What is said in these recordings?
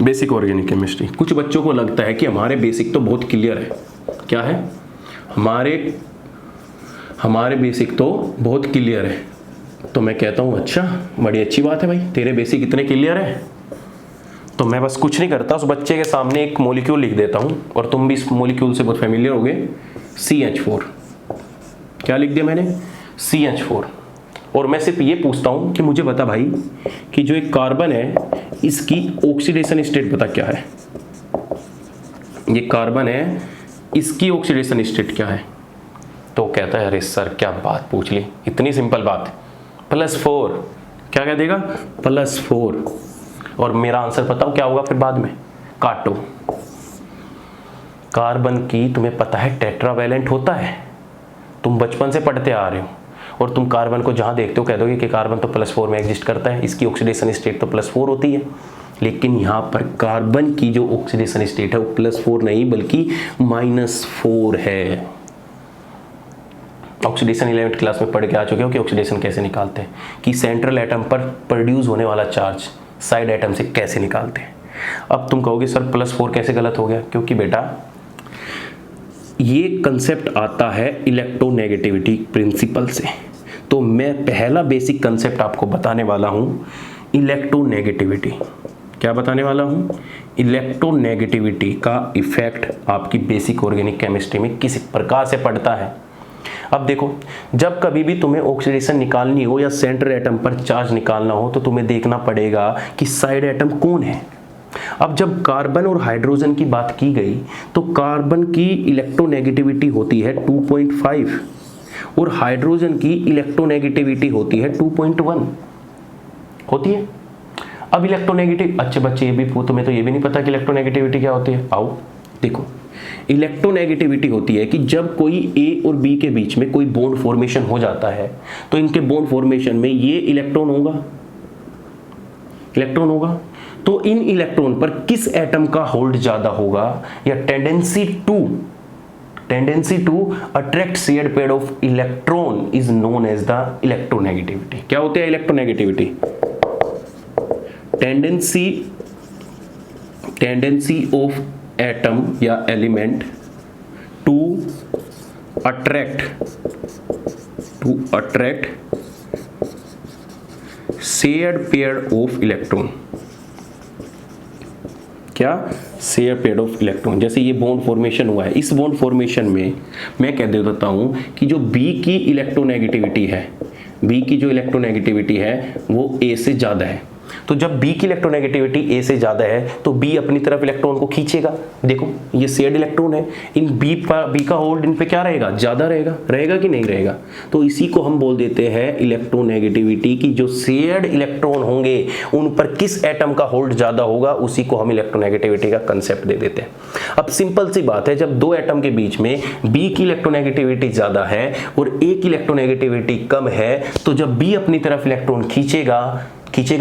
Basic organic chemistry. कुछ बच्चों को लगता है कि हमारे बेसिक तो बहुत क्लियर है। क्या है? हमारे बेसिक तो बहुत क्लियर है। तो मैं कहता हूँ अच्छा, बड़ी अच्छी बात है भाई, तेरे बेसिक इतने क्लियर है। तो मैं बस कुछ नहीं करता, उस बच्चे के सामने एक मॉलिक्यूल लिख देता हूँ, और तुम भी इस मॉलिक्यूल से बहुत फेमिलियर होगे, CH4। क्या लिख दिया मैंने? CH4। और मैं सिर्फ ये पूछता हूँ कि मुझे बता भाई कि जो एक कार्बन है इसकी ऑक्सीडेशन स्टेट बता क्या है। ये कार्बन है, इसकी ऑक्सीडेशन स्टेट क्या है? तो कहता है अरे सर क्या बात पूछ ली, इतनी सिंपल बात, +4। क्या कह देगा? +4। और मेरा आंसर बताओ क्या होगा फिर बाद में? काटो। कार्बन की तुम्हें पता है टेट्रावैलेंट होता है, तुम बचपन से पढ़ते आ रहे हो, और तुम कार्बन को जहां देखते हो कह दोगे कि कार्बन तो +4 में एग्जिस्ट करता है, इसकी ऑक्सीडेशन स्टेट तो +4 होती है। लेकिन यहां पर कार्बन की जो ऑक्सीडेशन स्टेट है वो +4 नहीं बल्कि -4 है। ऑक्सीडेशन 11th क्लास में पढ़ के आ चुके हो कि ऑक्सीडेशन कैसे निकालते हैं, कि सेंट्रल एटम पर प्रोड्यूस होने वाला चार्ज साइड एटम से कैसे निकालते हैं। अब तुम कहोगे सर +4 कैसे गलत हो गया? क्योंकि बेटा ये कंसेप्ट आता है इलेक्ट्रोनेगेटिविटी प्रिंसिपल से। तो मैं पहला बेसिक कंसेप्ट आपको बताने वाला हूं, इलेक्ट्रोनेगेटिविटी। क्या बताने वाला हूं? इलेक्ट्रोनेगेटिविटी का इफेक्ट आपकी बेसिक ऑर्गेनिक केमिस्ट्री में किस प्रकार से पड़ता है। अब देखो, जब कभी भी तुम्हें ऑक्सीडेशन निकालनी हो या सेंट्रल एटम पर चार्ज निकालना हो तो तुम्हें देखना पड़ेगा कि साइड एटम कौन है। अब जब कार्बन और हाइड्रोजन की बात की गई तो कार्बन की इलेक्ट्रोनेगेटिविटी होती है 2.5 और हाइड्रोजन की इलेक्ट्रोनेगेटिविटी होती है 2.1 होती है। अब इलेक्ट्रोनेगेटिव, अच्छे बच्चे ये भी तुम्हें तो ये भी नहीं पता कि इलेक्ट्रोनेगेटिविटी क्या होती है। आओ देखो, इलेक्ट्रोनेगेटिविटी होती है कि जब कोई A और B के बीच में कोई बॉन्ड फॉर्मेशन हो जाता है तो इनके बॉन्ड फॉर्मेशन में ये इलेक्ट्रॉन होगा, तो इन इलेक्ट्रॉन पर किस एटम का होल्ड ज्यादा होगा या tendency to attract shared pair of electron is known as the electronegativity. क्या होती है इलेक्ट्रोनेगेटिविटी? टेंडेंसी ऑफ एटम या element to attract shared pair of electron. क्या? Share pair of electron. जैसे ये बॉन्ड फॉर्मेशन हुआ है, इस बॉन्ड फॉर्मेशन में मैं कह देता हूं कि जो B की इलेक्ट्रोनेगेटिविटी है वो A से ज्यादा है। तो जब B की इलेक्ट्रोनेगेटिविटी A से ज्यादा है तो B अपनी तरफ इलेक्ट्रॉन को खींचेगा। देखो ये शेयर्ड इलेक्ट्रॉन है, इन B का होल्ड इन पे क्या रहेगा? ज्यादा रहेगा कि नहीं रहेगा? तो इसी को हम बोल देते हैं इलेक्ट्रोनेगेटिविटी की जो शेयर्ड इलेक्ट्रॉन होंगे उन पर किस एटम का होल्ड ज्यादा होगा, उसी को हम इलेक्ट्रोनेगेटिविटी का कंसेप्ट दे देते हैं। अब सिंपल सी बात है, जब दो एटम के बीच में B की इलेक्ट्रोनेगेटिविटी ज्यादा है और A की इलेक्ट्रोनेगेटिविटी कम है, तो जब B अपनी तरफ इलेक्ट्रॉन खींचेगा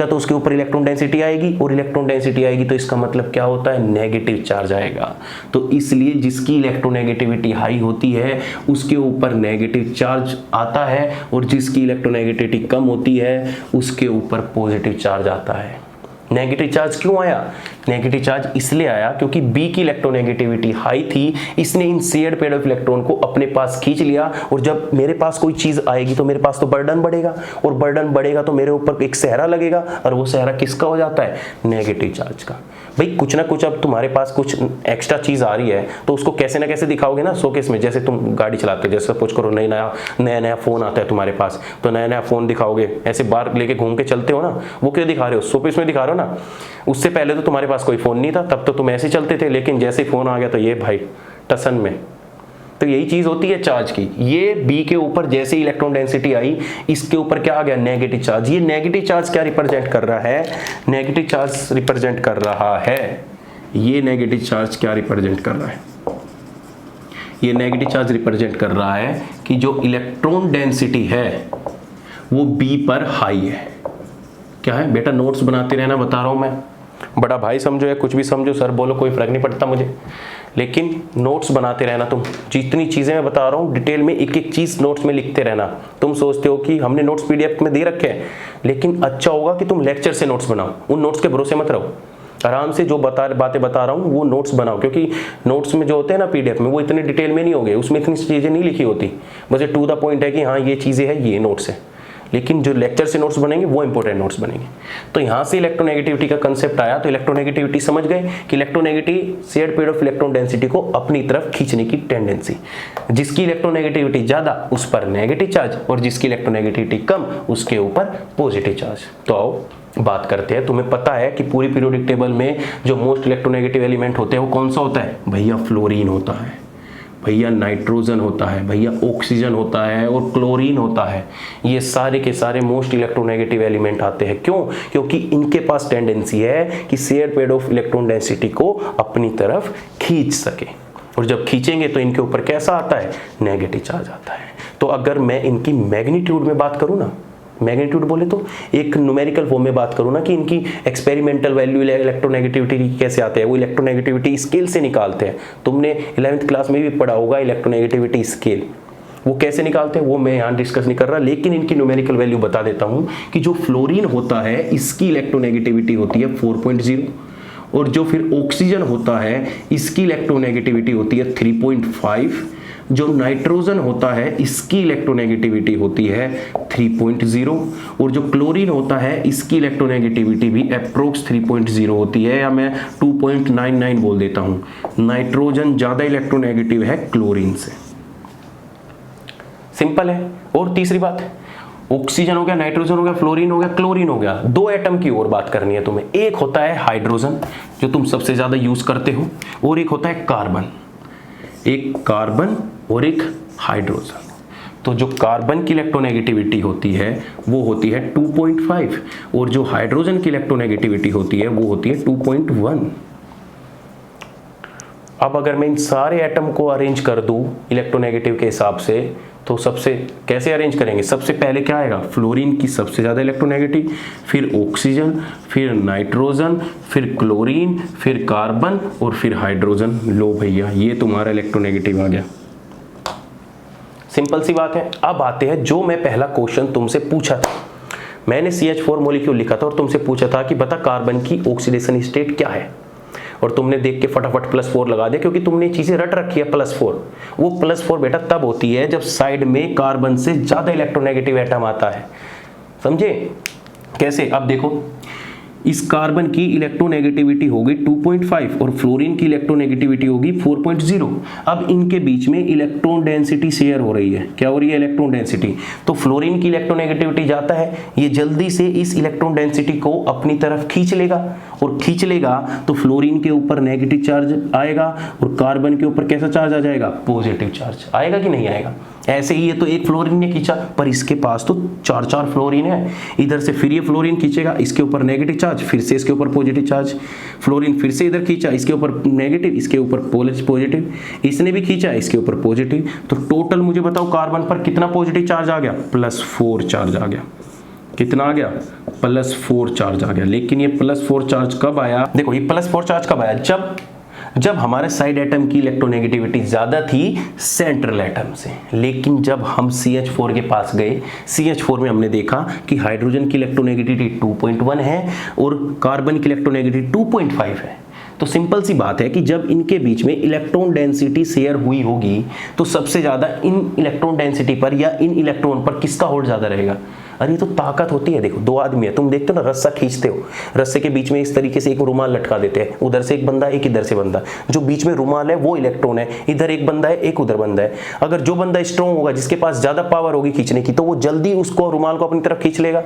तो उसके ऊपर इलेक्ट्रॉन डेंसिटी आएगी, और इलेक्ट्रॉन डेंसिटी आएगी तो इसका मतलब क्या होता है? नेगेटिव चार्ज आएगा। तो इसलिए जिसकी इलेक्ट्रोनेगेटिविटी हाई होती है उसके ऊपर नेगेटिव चार्ज आता है, और जिसकी इलेक्ट्रोनेगेटिविटी कम होती है उसके ऊपर पॉजिटिव चार्ज आता है। नेगेटिव चार्ज क्यों आया? नेगेटिव चार्ज इसलिए आया क्योंकि B की इलेक्ट्रोनेगेटिविटी हाई थी, इसने इन शेयर्ड पेयर ऑफ इलेक्ट्रॉन को अपने पास खींच लिया, और जब मेरे पास कोई चीज आएगी तो मेरे पास तो बर्डन बढ़ेगा, और बर्डन बढ़ेगा तो मेरे ऊपर एक सहरा लगेगा, और वो सहरा किसका हो जाता है? नेगेटिव चार्ज का। भाई कुछ ना कुछ, अब तुम्हारे पास कुछ एक्स्ट्रा चीज आ रही है तो उसको कैसे ना कैसे दिखाओगे ना शोकेस में। जैसे तुम गाड़ी चलाते हो, जैसे सपोज करो नया फोन आता है तुम्हारे पास, तो नया फोन दिखाओगे, ऐसे बाहर लेके घूम के चलते हो ना, वो क्यों दिखा रहे हो? शोकेस में दिखा रहे हो ना। उससे पहले तो तुम्हारे पास कोई फोन नहीं था, तब तो तुम ऐसे चलते थे, लेकिन जैसे फोन आ गया तो ये भाई टसन में। तो यही चीज होती है चार्ज की। ये B के ऊपर जैसे इलेक्ट्रॉन डेंसिटी आई, इसके ऊपर क्या आ गया? Negative charge. ये नेगेटिव चार्ज क्या रिप्रेजेंट कर रहा है? नेगेटिव चार्ज रिप्रेजेंट कर रहा है, ये नेगेटिव चार्ज क्या रिप्रेजेंट कर रहा है? ये नेगेटिव चार्ज रिप्रेजेंट कर रहा है कि जो इलेक्ट्रॉन डेंसिटी है वो B पर हाई है। क्या है बेटा? नोट्स बनाते रहना, बता रहा हूं मैं, बड़ा भाई समझो या कुछ भी समझो, सर बोलो, कोई फर्क नहीं पड़ता मुझे, लेकिन नोट्स बनाते रहना। तुम जितनी चीजें मैं बता रहा हूँ डिटेल में एक एक चीज नोट्स में लिखते रहना। तुम सोचते हो कि हमने नोट्स PDF में दे रखे हैं, लेकिन अच्छा होगा कि तुम लेक्चर से नोट्स बनाओ, उन नोट्स के भरोसे मत रहो। आराम से जो बातें बता रहा हूँ वो नोट्स बनाओ, क्योंकि नोट्स में जो होते हैं ना पीडीएफ में वो इतने डिटेल में नहीं होंगे, उसमें इतनी चीज़ें नहीं लिखी होती, बस टू द पॉइंट है कि हाँ ये चीज़ें हैं, ये नोट्स है। लेकिन जो लेक्चर से नोट्स बनेंगे वो इंपॉर्टेंट नोट्स बनेंगे। तो यहाँ से इलेक्ट्रोनेगेटिविटी का कंसेप्ट आया। तो इलेक्ट्रोनेगेटिविटी समझ गए कि electronegative shared pair of electron density को अपनी तरफ खींचने की टेंडेंसी, जिसकी इलेक्ट्रोनेगेटिविटी ज़्यादा उस पर नेगेटिव चार्ज और जिसकी इलेक्ट्रोनेगेटिविटी कम उसके ऊपर पॉजिटिव चार्ज। तो आओ बात करते हैं। तुम्हें पता है कि पूरी पीरियोडिक टेबल में जो मोस्ट इलेक्ट्रोनेगेटिव एलिमेंट होते हैं वो कौन सा होता है? भैया फ्लोरीन होता है, भैया नाइट्रोजन होता है, भैया ऑक्सीजन होता है और क्लोरीन होता है। ये सारे के सारे मोस्ट इलेक्ट्रोनेगेटिव एलिमेंट आते हैं। क्यों? क्योंकि इनके पास टेंडेंसी है कि shared pair of electron density को अपनी तरफ खींच सके, और जब खींचेंगे तो इनके ऊपर कैसा आता है? नेगेटिव चार्ज आता है। तो अगर मैं इनकी मैग्नीट्यूड में बात करूँ ना, मैग्नीट्यूड बोले तो एक न्यूमेरिकल फॉर्म में बात करूँ ना कि इनकी एक्सपेरिमेंटल वैल्यू इलेक्ट्रोनेगेटिविटी कैसे आते हैं, वो इलेक्ट्रोनेगेटिविटी स्केल से निकालते हैं। तुमने 11th क्लास में भी पढ़ा होगा इलेक्ट्रोनेगेटिविटी स्केल, वो कैसे निकालते हैं वो मैं यहाँ डिस्कस नहीं कर रहा, लेकिन इनकी न्यूमेरिकल वैल्यू बता देता हूँ कि जो फ्लोरीन होता है इसकी इलेक्ट्रोनेगेटिविटी होती है 4.0, और जो फिर ऑक्सीजन होता है इसकी इलेक्ट्रोनेगेटिविटी होती है 3.5, जो नाइट्रोजन होता है इसकी इलेक्ट्रोनेगेटिविटी होती है 3.0, और जो क्लोरीन होता है इसकी इलेक्ट्रोनेगेटिविटी भी अप्रोक्स 3.0 होती है, या मैं 2.99 बोल देता हूं। नाइट्रोजन ज्यादा इलेक्ट्रोनेगेटिव है क्लोरीन से। सिंपल है। और तीसरी बात, ऑक्सीजन हो गया, नाइट्रोजन हो गया, फ्लोरीन हो गया, क्लोरीन हो गया। दो एटम की और बात करनी है तुम्हें। एक होता है हाइड्रोजन जो तुम सबसे ज्यादा यूज करते हो, और एक होता है कार्बन। एक कार्बन और एक हाइड्रोजन। तो जो कार्बन की इलेक्ट्रोनेगेटिविटी होती है वो होती है 2.5, और जो हाइड्रोजन की इलेक्ट्रोनेगेटिविटी होती है वो होती है 2.1। अब अगर मैं इन सारे एटम को अरेंज कर दूं इलेक्ट्रोनेगेटिव के हिसाब से, तो सबसे कैसे अरेंज करेंगे? सबसे पहले क्या आएगा? फ्लोरीन की सबसे ज़्यादा इलेक्ट्रोनेगेटिव, फिर ऑक्सीजन, फिर नाइट्रोजन, फिर क्लोरीन, फिर कार्बन और फिर हाइड्रोजन। लो भैया ये तुम्हारा इलेक्ट्रोनेगेटिव आ गया। सिंपल सी बात है। अब आते हैं जो मैं पहला क्वेश्चन तुमसे पूछा था, मैंने CH4 मॉलिक्यूल लिखा था और तुमसे पूछा था कि बता कार्बन की ऑक्सीडेशन स्टेट क्या है, और तुमने देख के फटाफट +4 लगा दिया, क्योंकि तुमने चीजें रट रखी है +4। वो +4 बेटा तब होती है जब साइड में कार्बन से ज्यादा इलेक्ट्रोनेगेटिव एटम आता है। समझे कैसे? अब देखो, इस कार्बन की इलेक्ट्रोनेगेटिविटी होगी 2.5 और फ्लोरीन की इलेक्ट्रोनेगेटिविटी होगी 4.0। अब इनके बीच में इलेक्ट्रॉन डेंसिटी शेयर हो रही है। क्या हो रही है? Electron density. तो फ्लोरीन की इलेक्ट्रोनेगेटिविटी जाता है, ये जल्दी से इस इलेक्ट्रॉन डेंसिटी को अपनी तरफ खींच लेगा, और खींच लेगा तो फ्लोरीन के ऊपर नेगेटिव चार्ज आएगा और कार्बन के ऊपर कैसा चार्ज आ जाएगा? पॉजिटिव चार्ज आएगा कि नहीं आएगा? ऐसे ही ये तो एक फ्लोरीन ने खींचा, पर इसके पास तो 4 फ्लोरीन है। इधर से फिर ये फ्लोरीन खींचेगा, इसके ऊपर नेगेटिव चार्ज, फिर से इसके ऊपर पॉजिटिव चार्ज। फ्लोरीन फिर से इधर खींचा, इसके ऊपर नेगेटिव, इसके ऊपर पॉजिटिव, इसने भी खींचा, इसके ऊपर पॉजिटिव। तो टोटल मुझे बताओ कार्बन पर कितना पॉजिटिव चार्ज आ गया? +4 चार्ज आ गया। कितना आ गया? +4 चार्ज आ गया। लेकिन ये +4 चार्ज कब आया? देखो ये +4 चार्ज कब आया? जब हमारे साइड एटम की इलेक्ट्रोनेगेटिविटी ज्यादा थी सेंट्रल एटम से। लेकिन जब हम CH4 के पास गए, CH4 में हमने देखा कि हाइड्रोजन की इलेक्ट्रोनेगेटिविटी 2.1 है और कार्बन की इलेक्ट्रोनेगेटिविटी 2.5 है। तो सिंपल सी बात है कि जब इनके बीच में इलेक्ट्रॉन डेंसिटी शेयर हुई होगी तो सबसे ज्यादा इन इलेक्ट्रॉन डेंसिटी पर या इन इलेक्ट्रॉन पर किसका होल्ड ज्यादा रहेगा? अरे ये तो ताकत होती है। देखो दो आदमी है, तुम देखते हो ना रस्सा खींचते हो, रस्से के बीच में इस तरीके से एक रुमाल लटका देते हैं, उधर से एक बंदा एक इधर से बंदा, जो बीच में रुमाल है वो इलेक्ट्रॉन है, इधर एक बंदा है एक उधर बंदा है। अगर जो बंदा स्ट्रॉन्ग होगा, जिसके पास ज्यादा पावर होगी खींचने की, तो वो जल्दी उसको रुमाल को अपनी तरफ खींच लेगा,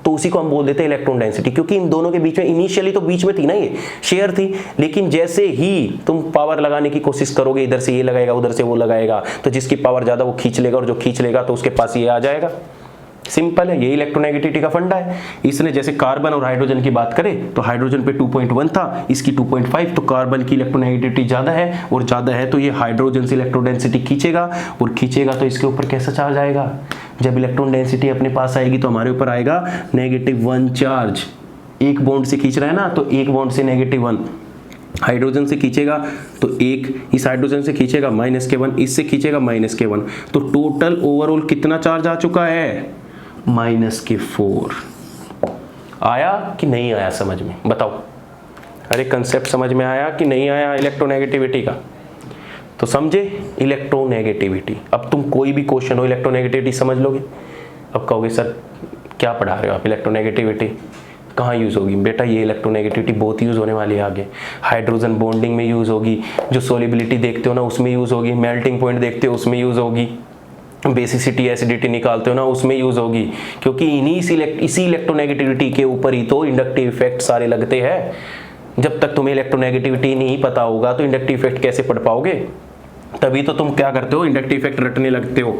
तो उसी को हम बोल देते हैं इलेक्ट्रॉन डेंसिटी। क्योंकि इन दोनों के बीच में इनिशियली तो बीच में थी ना, ये शेयर थी, लेकिन जैसे ही तुम पावर लगाने की कोशिश करोगे, इधर से ये लगाएगा उधर से वो लगाएगा, तो जिसकी पावर ज्यादा वो खींच लेगा, और जो खींच लेगा तो उसके पास ये आ जाएगा। सिंपल है, ये इलेक्ट्रोनेगेटिविटी का फंडा है। इसने जैसे कार्बन और हाइड्रोजन की बात करें तो हाइड्रोजन पे 2.1 था, इसकी 2.5, तो कार्बन की इलेक्ट्रोनेगेटिविटी ज्यादा है, और ज्यादा है तो ये हाइड्रोजन से इलेक्ट्रोन डेंसिटी खींचेगा, और खींचेगा तो इसके ऊपर कैसा चार्ज आएगा? जब इलेक्ट्रॉन डेंसिटी अपने पास आएगी तो हमारे ऊपर आएगा -1 चार्ज। एक बॉन्ड से खींच रहा है ना, तो एक बॉन्ड से -1, हाइड्रोजन से खींचेगा तो एक, इस हाइड्रोजन से खींचेगा -1, इससे खींचेगा -1, तो टोटल ओवरऑल कितना चार्ज आ चुका है? -4। आया कि नहीं आया समझ में? बताओ। अरे कंसेप्ट समझ में आया कि नहीं आया इलेक्ट्रोनेगेटिविटी का? तो समझे इलेक्ट्रोनेगेटिविटी। अब तुम कोई भी क्वेश्चन हो इलेक्ट्रोनेगेटिविटी समझ लोगे। अब कहोगे सर क्या पढ़ा रहे हो आप, इलेक्ट्रोनेगेटिविटी कहाँ यूज़ होगी? बेटा ये इलेक्ट्रोनेगेटिविटी बहुत यूज़ होने वाली है आगे। हाइड्रोजन बॉन्डिंग में यूज़ होगी, जो सोलिबिलिटी देखते हो ना उसमें यूज़ होगी, मेल्टिंग पॉइंट देखते हो उसमें यूज़ होगी, बेसिसिटी एसिडिटी निकालते हो ना उसमें यूज़ होगी, क्योंकि इसी इलेक्ट्रोनेगेटिविटी के ऊपर ही तो इंडक्टिव इफेक्ट सारे लगते हैं। जब तक तुम्हें इलेक्ट्रोनेगेटिविटी नहीं पता होगा तो इंडक्टिव इफेक्ट कैसे पढ़ पाओगे? तभी तो तुम क्या करते हो, इंडक्टिव इफेक्ट रटने लगते हो।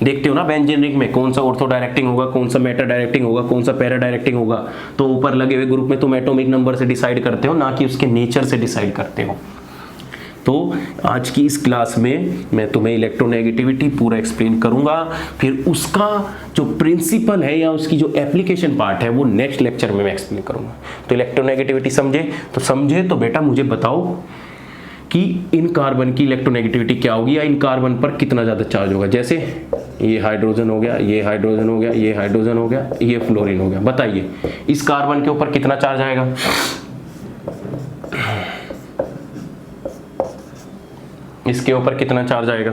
देखते हो ना बेंजीन रिंग में कौन सा ऑर्थो डायरेक्टिंग होगा, कौन सा मेटा डायरेक्टिंग होगा, कौन सा पैरा डायरेक्टिंग होगा, तो ऊपर लगे हुए ग्रुप में तुम एटॉमिक नंबर से डिसाइड करते हो, ना कि उसके नेचर से डिसाइड करते हो। तो आज की इस क्लास में मैं तुम्हें इलेक्ट्रोनेगेटिविटी पूरा एक्सप्लेन करूंगा, फिर उसका जो प्रिंसिपल है या उसकी जो एप्लीकेशन पार्ट है वो नेक्स्ट लेक्चर में मैं एक्सप्लेन करूंगा। तो इलेक्ट्रोनेगेटिविटी समझे तो बेटा मुझे बताओ कि इन कार्बन की इलेक्ट्रोनेगेटिविटी क्या होगी, या इन कार्बन पर कितना ज़्यादा चार्ज होगा। जैसे ये हाइड्रोजन हो गया, ये हाइड्रोजन हो गया, ये हाइड्रोजन हो गया, ये फ्लोरीन हो गया। बताइए इस कार्बन के ऊपर कितना चार्ज आएगा? इसके ऊपर कितना चार्ज आएगा?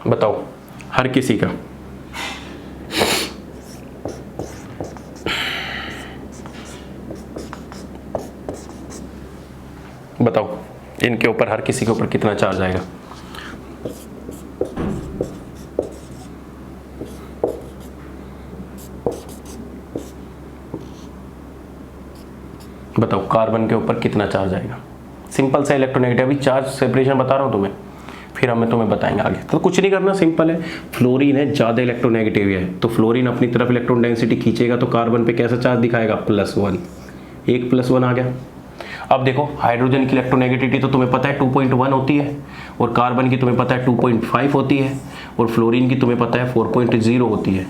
बताओ हर किसी का। बताओ इनके ऊपर हर किसी के ऊपर कितना चार्ज आएगा? बताओ कार्बन के ऊपर कितना चार्ज आएगा? सिंपल सा इलेक्ट्रोनेगेटिविटी, अभी चार्ज सेपरेशन बता रहा हूं तुम्हें, फिर हमें तुम्हें बताएंगे आगे। तो कुछ नहीं करना, सिंपल है। फ्लोरीन है ज़्यादा इलेक्ट्रोनेगेटिव है, तो फ्लोरीन अपनी तरफ इलेक्ट्रॉन डेंसिटी खींचेगा तो कार्बन पे कैसा चार्ज दिखाएगा? +1। 1 + 1 आ गया। अब देखो हाइड्रोजन की इलेक्ट्रोनेगेटिविटी तो तुम्हें पता है 2.1 होती है, और कार्बन की तुम्हें पता है 2.5 होती है, और फ्लोरीन की तुम्हें पता है 4.0 होती है।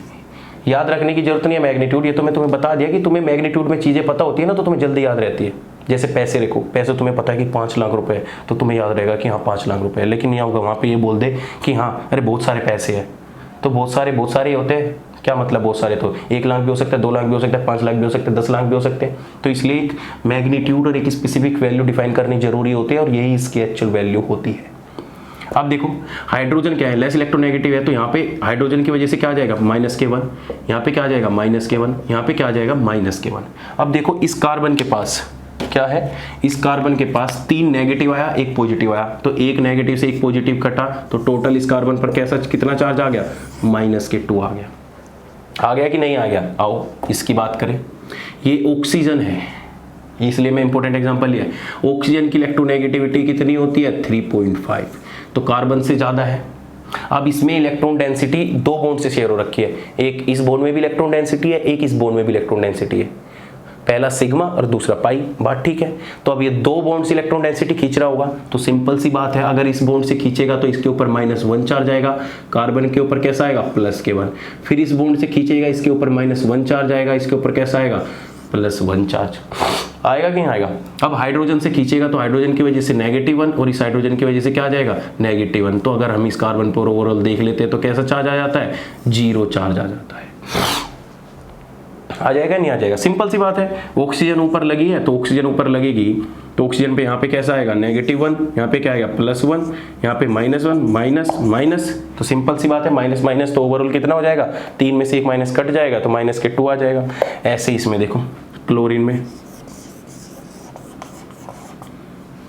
याद रखने की जरूरत नहीं है मैग्नीट्यूड, ये तो मैं तुम्हें बता दिया कि तुम्हें मैग्नीट्यूड में चीज़ें पता होती है ना तो तुम्हें जल्दी याद रहती है। जैसे पैसे रखो, पैसे तुम्हें पता है कि 5 लाख रुपए, तो तुम्हें याद रहेगा कि हाँ 5 लाख रुपए, लेकिन नहीं होगा वहाँ पे ये बोल दे कि हाँ अरे बहुत सारे पैसे हैं, तो बहुत सारे होते हैं। क्या मतलब बहुत सारे? तो 1 लाख भी हो सकता है, 2 लाख भी हो सकता है, 5 लाख भी हो सकते हैं, 10 लाख भी हो सकते हैं। तो इसलिए एक मैग्नीट्यूड और एक स्पेसिफिक वैल्यू डिफाइन करनी जरूरी होती है, और यही इसकी एक्चुअल वैल्यू होती है। अब देखो हाइड्रोजन क्या है, लेस इलेक्ट्रोनेगेटिव है, तो यहाँ पे हाइड्रोजन की वजह से क्या आ जाएगा? -K1। यहाँ पे क्या आ जाएगा? -K1। यहाँ पे क्या आ जाएगा? -K1। अब देखो इस कार्बन के पास क्या है, इस कार्बन के पास 3 नेगेटिव आया, 1 पॉजिटिव आया, तो 1 नेगेटिव से 1 पॉजिटिव कटा, तो टोटल इस कार्बन पर कैसा कितना चार्ज आ गया? -K2 आ गया। आ गया कि नहीं आ गया? आओ इसकी बात करें। ये ऑक्सीजन है, इसलिए मैं इंपॉर्टेंट एग्जांपल लिया है। ऑक्सीजन की इलेक्ट्रोनेगेटिविटी कितनी होती है? 3.5, तो कार्बन से ज्यादा है। अब इसमें इलेक्ट्रॉन डेंसिटी 2 बॉन्ड से शेयर हो रखी है, एक इस बॉन्ड में भी इलेक्ट्रॉन डेंसिटी है, एक इस बॉन्ड में भी इलेक्ट्रॉन डेंसिटी है, पहला सिग्मा और दूसरा पाई। बात ठीक है। तो अब ये 2 बॉन्ड से इलेक्ट्रॉन डेंसिटी खींच रहा होगा, तो सिंपल सी बात है, अगर इस बॉन्ड से खींचेगा तो इसके ऊपर -1 चार्ज आएगा, कार्बन के ऊपर कैसा आएगा? +K1। फिर इस बॉन्ड से खींचेगा, इसके ऊपर -1 चार्ज आएगा, इसके ऊपर कैसा आएगा? +1 चार्ज आएगा कि नहीं आएगा? अब हाइड्रोजन से खींचेगा तो हाइड्रोजन की वजह से -1, और इस हाइड्रोजन की वजह से क्या आ जाएगा? -1। तो अगर हम इस कार्बन पर ओवरऑल देख लेते हैं तो कैसा चार्ज आ जाता है? 0 चार्ज आ जाता है। आ जाएगा नहीं आ जाएगा? सिंपल सी बात है। ऑक्सीजन ऊपर लगी है तो ऑक्सीजन ऊपर लगेगी, तो ऑक्सीजन पे यहाँ पे कैसा आएगा? -1, यहाँ पे क्या आएगा? +1, यहाँ पे -1, माइनस, तो सिंपल सी बात है, माइनस माइनस तो ओवरऑल कितना हो जाएगा? 3 में से 1 माइनस कट जाएगा, तो -K2 आ जाएगा। ऐसे इसमें देखो क्लोरीन में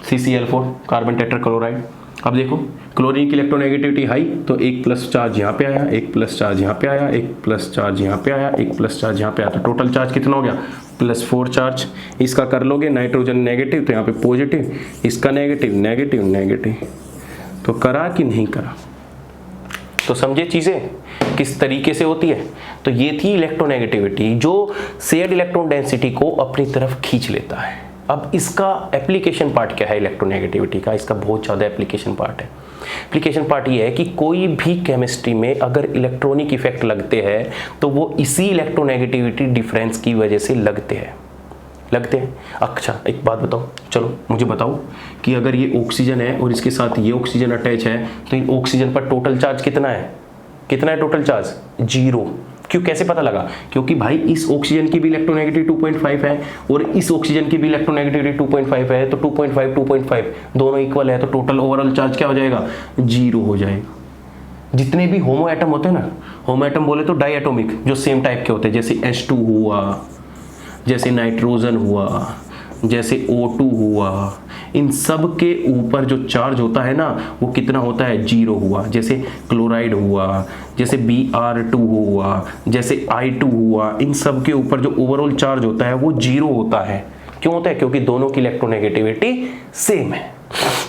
CCl4 कार्बन टेट्राक्लोराइड। अब देखो क्लोरीन की इलेक्ट्रोनेगेटिविटी हाई, तो 1+ चार्ज यहाँ पे आया, 1+ चार्ज यहाँ पे आया, 1+ चार्ज यहाँ पे आया, 1+ चार्ज यहाँ पे आया, तो टोटल चार्ज कितना हो गया? +4 चार्ज। इसका कर लोगे नाइट्रोजन नेगेटिव, तो यहाँ पे पॉजिटिव, इसका नेगेटिव नेगेटिव नेगेटिव, तो करा कि नहीं करा? तो समझे चीजें किस तरीके से होती है। तो ये थी इलेक्ट्रोनेगेटिविटी, जो शेयर्ड इलेक्ट्रॉन डेंसिटी को अपनी तरफ खींच लेता है। अब इसका एप्लीकेशन पार्ट क्या है इलेक्ट्रोनेगेटिविटी का? इसका बहुत ज़्यादा एप्लीकेशन पार्ट है। एप्लीकेशन पार्ट ये है कि कोई भी केमिस्ट्री में अगर इलेक्ट्रॉनिक इफेक्ट लगते हैं तो वो इसी इलेक्ट्रोनेगेटिविटी डिफरेंस की वजह से लगते हैं। अच्छा एक बात बताओ, चलो मुझे बताओ कि अगर ये ऑक्सीजन है और इसके साथ ये ऑक्सीजन अटैच है, तो इन ऑक्सीजन पर टोटल चार्ज कितना है? Total charge? 0। क्यों, कैसे पता लगा? क्योंकि भाई इस ऑक्सीजन की भी इलेक्ट्रोनेगेटिविटी 2.5 है और इस ऑक्सीजन की भी इलेक्ट्रोनेगेटिविटी 2.5 है, तो 2.5 दोनों इक्वल है, तो टोटल ओवरऑल चार्ज क्या हो जाएगा? 0 हो जाएगा। जितने भी होमो एटम होते हैं ना, होमो एटम बोले तो डाई एटॉमिक, जो सेम टाइप के होते हैं, जैसे H2 हुआ, जैसे नाइट्रोजन हुआ, जैसे O2 हुआ, इन सब के ऊपर जो चार्ज होता है ना वो कितना होता है? 0 हुआ। जैसे क्लोराइड हुआ, जैसे Br2 हुआ, जैसे I2 हुआ, इन सब के ऊपर जो ओवरऑल चार्ज होता है वो 0 होता है। क्यों होता है? क्योंकि दोनों की इलेक्ट्रोनेगेटिविटी सेम है।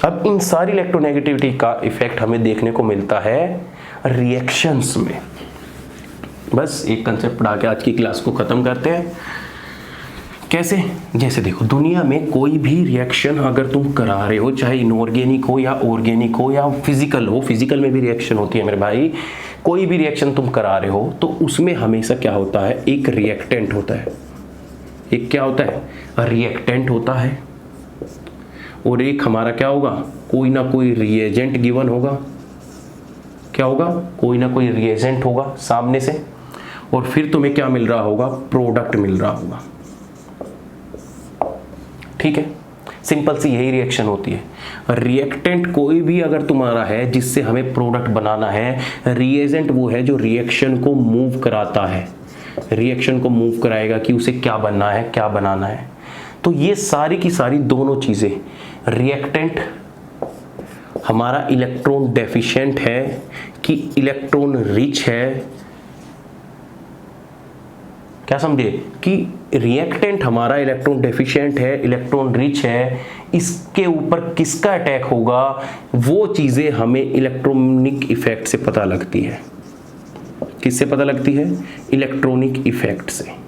अब इन सारी इलेक्ट्रोनेगेटिविटी का इफेक्ट हमें देखने को मिलता है रिएक्शंस में। बस एक कंसेप्ट पढ़ा के आज की क्लास को खत्म करते हैं। कैसे? जैसे देखो, दुनिया में कोई भी रिएक्शन अगर तुम करा रहे हो, चाहे इनऑर्गेनिक हो या ऑर्गेनिक हो या फिजिकल हो, फिजिकल में भी रिएक्शन होती है मेरे भाई, कोई भी रिएक्शन तुम करा रहे हो तो उसमें हमेशा क्या होता है? एक रिएक्टेंट होता है। एक क्या होता है? रिएक्टेंट होता है। और एक हमारा क्या होगा? कोई ना कोई रिएजेंट गिवन होगा। क्या होगा? कोई ना कोई रिएजेंट होगा सामने से, और फिर तुम्हें क्या मिल रहा होगा? प्रोडक्ट मिल रहा होगा। ठीक है, सिंपल सी यही रिएक्शन होती है। रिएक्टेंट कोई भी अगर तुम्हारा है जिससे हमें प्रोडक्ट बनाना है, रिएजेंट वो है जो रिएक्शन को मूव कराता है, रिएक्शन को मूव कराएगा कि उसे क्या बनना है, क्या बनाना है। तो ये सारी की सारी दोनों चीजें, रिएक्टेंट हमारा इलेक्ट्रॉन डेफिशिएंट है कि इलेक्ट्रॉन रिच है, क्या समझे? कि रिएक्टेंट हमारा इलेक्ट्रॉन डेफिशिएंट है, इलेक्ट्रॉन रिच है, इसके ऊपर किसका अटैक होगा, वो चीजें हमें इलेक्ट्रॉनिक इफेक्ट से पता लगती है। किससे पता लगती है? इलेक्ट्रॉनिक इफेक्ट से।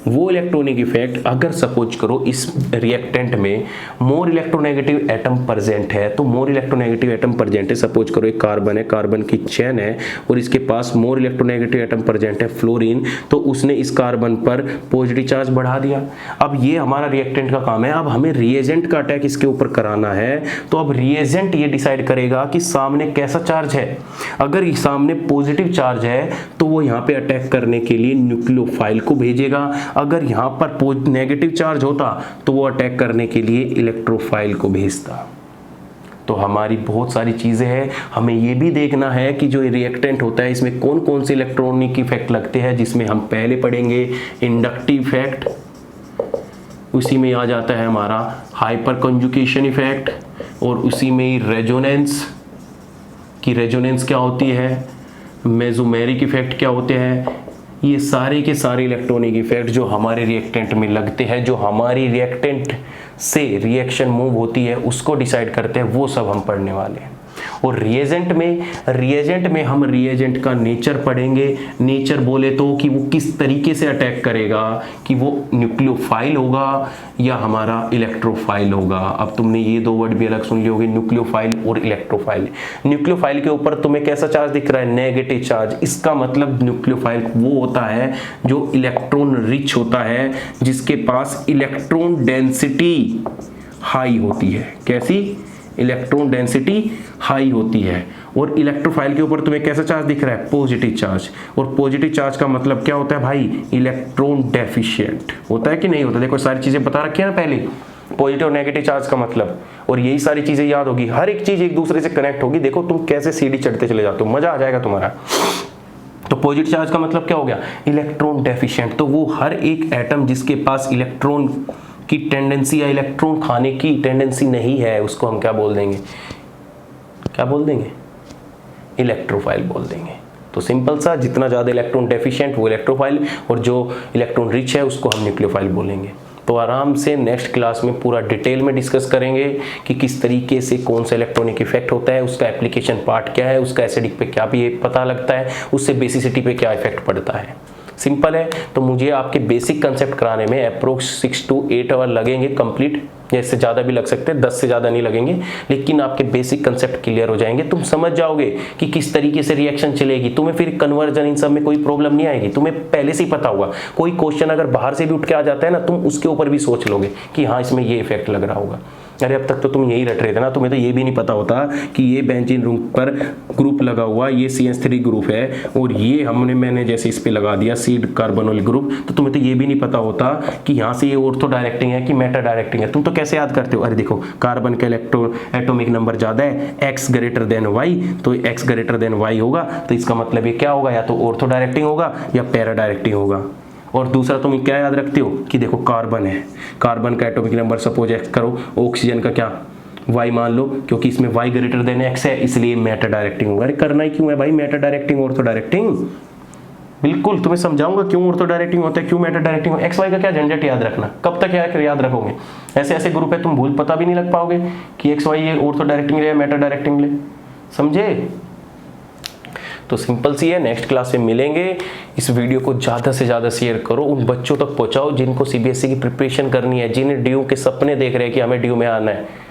वो इलेक्ट्रॉनिक इफेक्ट, अगर सपोज करो इस रिएक्टेंट में मोर इलेक्ट्रोनेगेटिव एटम प्रेजेंट है, तो मोर इलेक्ट्रोनेगेटिव एटम प्रेजेंट है, सपोज करो एक कार्बन है, कार्बन की चेन है और इसके पास मोर इलेक्ट्रोनेगेटिव एटम प्रेजेंट है फ्लोरीन, तो उसने इस कार्बन पर पॉजिटिव चार्ज बढ़ा दिया। अब ये हमारा रिएक्टेंट का काम है। अब हमें रिएजेंट का अटैक इसके ऊपर कराना है, तो अब रिएजेंट ये डिसाइड करेगा कि सामने कैसा चार्ज है। अगर सामने पॉजिटिव चार्ज है तो वो यहाँ पे अटैक करने के लिए न्यूक्लियोफाइल को भेजेगा, अगर यहां पर नेगेटिव चार्ज होता तो वो अटैक करने के लिए इलेक्ट्रोफाइल को भेजता। तो हमारी बहुत सारी चीजें हैं। हमें ये भी देखना है कि जो रिएक्टेंट होता है इसमें कौन कौन से इलेक्ट्रॉनिक इफेक्ट लगते हैं, जिसमें हम पहले पढ़ेंगे इंडक्टिव इफेक्ट, उसी में आ जाता है हमारा हाइपर कंजुगेशन इफेक्ट, और उसी में ही रेजोनेंस की रेजोनेंस क्या होती है, मेसोमेरिक इफेक्ट क्या होते हैं। ये सारे के सारे इलेक्ट्रॉनिक इफेक्ट जो हमारे रिएक्टेंट में लगते हैं, जो हमारी रिएक्टेंट से रिएक्शन मूव होती है उसको डिसाइड करते हैं, वो सब हम पढ़ने वाले हैं। और रिएजेंट में हम रिएजेंट का नेचर पढ़ेंगे। नेचर बोले तो कि वो किस तरीके से अटैक करेगा, कि वो न्यूक्लियोफाइल होगा या हमारा इलेक्ट्रोफाइल होगा। अब तुमने ये दो वर्ड भी अलग सुन लिए होंगे, न्यूक्लियोफाइल और इलेक्ट्रोफाइल। न्यूक्लियोफाइल के ऊपर तुम्हें कैसा चार्ज दिख रहा है? Negative charge. इसका मतलब न्यूक्लियोफाइल वो होता है जो इलेक्ट्रॉन रिच होता है, जिसके पास इलेक्ट्रॉन डेंसिटी हाई होती है। कैसी? इलेक्ट्रॉन डेंसिटी हाई होती है। और इलेक्ट्रोफाइल के ऊपर तुम्हें कैसा चार्ज दिख रहा है? Positive charge. और पॉजिटिव चार्ज का मतलब क्या होता है भाई? इलेक्ट्रॉन डेफिशिएंट होता है कि नहीं होता? देखो सारी चीजें बता रखी है ना पहले, पॉजिटिव और नेगेटिव चार्ज का मतलब, और यही सारी चीजें याद होगी, हर एक चीज एक दूसरे से कनेक्ट होगी। देखो तुम कैसे सीढ़ी चढ़ते चले जाते हो, मजा आ जाएगा तुम्हारा। तो पॉजिटिव चार्ज का मतलब क्या हो गया? Electron deficient. तो वो हर एक एटम जिसके पास इलेक्ट्रॉन की टेंडेंसी या इलेक्ट्रॉन खाने की टेंडेंसी नहीं है, उसको हम क्या बोल देंगे? क्या बोल देंगे? इलेक्ट्रोफाइल बोल देंगे। तो सिंपल सा, जितना ज़्यादा इलेक्ट्रॉन डेफिशिएंट वो इलेक्ट्रोफाइल, और जो इलेक्ट्रॉन रिच है उसको हम न्यूक्लियोफाइल बोलेंगे। तो आराम से नेक्स्ट क्लास में पूरा डिटेल में डिस्कस करेंगे कि किस तरीके से कौन सा इलेक्ट्रॉनिक इफेक्ट होता है, उसका एप्लीकेशन पार्ट क्या है, उसका एसिडिक पे क्या भी पता लगता है, उससे बेसिसिटी पे क्या इफेक्ट पड़ता है। सिंपल है। तो मुझे आपके बेसिक कंसेप्ट कराने में अप्रोक्स 6 to 8 आवर लगेंगे कंप्लीट, या इससे ज़्यादा भी लग सकते हैं, 10 से ज़्यादा नहीं लगेंगे, लेकिन आपके बेसिक कंसेप्ट क्लियर हो जाएंगे। तुम समझ जाओगे कि किस तरीके से रिएक्शन चलेगी, तुम्हें फिर कन्वर्जन इन सब में कोई प्रॉब्लम नहीं आएगी, तुम्हें पहले से ही पता होगा। कोई क्वेश्चन अगर बाहर से भी उठ के आ जाता है ना, तुम उसके ऊपर भी सोच लोगे कि हाँ इसमें ये इफेक्ट लग रहा होगा। अरे अब तक तो तुम यही रट रहे थे ना, तुम्हें तो ये भी नहीं पता होता कि ये बेंजीन रिंग पर ग्रुप लगा हुआ, ये CH3 ग्रुप है और ये मैंने जैसे इस पे लगा दिया C कार्बोनिल ग्रुप, तो तुम्हें तो ये भी नहीं पता होता कि यहाँ से ये ऑर्थो डायरेक्टिंग है कि मेटा डायरेक्टिंग है। तुम तो कैसे याद करते हो, अरे देखो कार्बन का एटॉमिक नंबर ज्यादा है, X ग्रेटर देन Y, तो X ग्रेटर देन Y होगा, तो इसका मतलब ये क्या होगा, या तो ऑर्थो डायरेक्टिंग होगा या पैरा डायरेक्टिंग होगा। और दूसरा तुम क्या याद रखते हो कि देखो कार्बन है, कार्बन का एटॉमिक नंबर सपोज X करो, ऑक्सीजन का क्या Y मान लो, क्योंकि इसमें Y ग्रेटर देन X है इसलिए मेटा डायरेक्टिंग होगा। अरे करना ही क्यों है भाई मेटा डायरेक्टिंग ऑर्थो डायरेक्टिंग, बिल्कुल तुम्हें समझाऊंगा क्यों ऑर्थो डायरेक्टिंग होता है, क्यों मेटा डायरेक्टिंग। एक्स वाई का क्या झंझट याद रखना, कब तक याद रखोगे, ऐसे ऐसे ग्रुप है तुम भूल पता भी नहीं लग पाओगे कि एक्स वाई ये ऑर्थो डायरेक्टिंग ले या मेटा डायरेक्टिंग ले, समझे। तो सिंपल सी है, नेक्स्ट क्लास में मिलेंगे। इस वीडियो को ज़्यादा से ज़्यादा शेयर करो, उन बच्चों तक पहुंचाओ जिनको CBSE की प्रिपरेशन करनी है, जिन्हें DU के सपने देख रहे हैं कि हमें DU में आना है।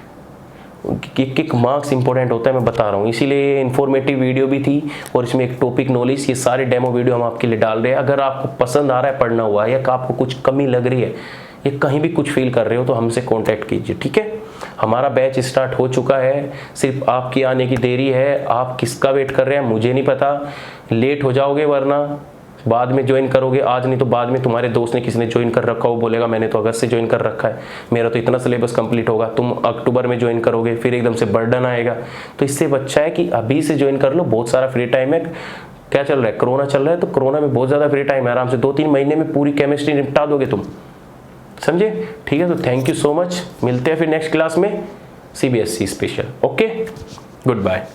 एक मार्क्स इंपॉर्टेंट होता है मैं बता रहा हूँ, इसीलिए इन्फॉर्मेटिव वीडियो भी थी और इसमें एक टॉपिक नॉलेज, ये सारे डेमो वीडियो हम आपके लिए डाल रहे हैं। अगर आपको पसंद आ रहा है पढ़ना हुआ या आपको कुछ कमी लग रही है या कहीं भी कुछ फील कर रहे हो तो हमसे कांटेक्ट कीजिए, ठीक है। हमारा बैच स्टार्ट हो चुका है, सिर्फ आपकी आने की देरी है। आप किसका वेट कर रहे हैं मुझे नहीं पता, लेट हो जाओगे वरना बाद में ज्वाइन करोगे, आज नहीं तो बाद में तुम्हारे दोस्त ने किसी ने ज्वाइन कर रखा हो, बोलेगा मैंने तो अगस्त से ज्वाइन कर रखा है, मेरा तो इतना सिलेबस कंप्लीट होगा, तुम अक्टूबर में ज्वाइन करोगे, फिर एकदम से बर्डन आएगा। तो इससे अच्छा है कि अभी से ज्वाइन कर लो, बहुत सारा फ्री टाइम है। क्या चल रहा है, कोरोना चल रहा है, तो कोरोना में बहुत ज़्यादा फ्री टाइम है, आराम से 2-3 महीने में पूरी केमिस्ट्री निपटा दोगे तुम, समझे। ठीक है, तो थैंक यू सो मच, मिलते हैं फिर नेक्स्ट क्लास में CBSE special. Okay, good bye.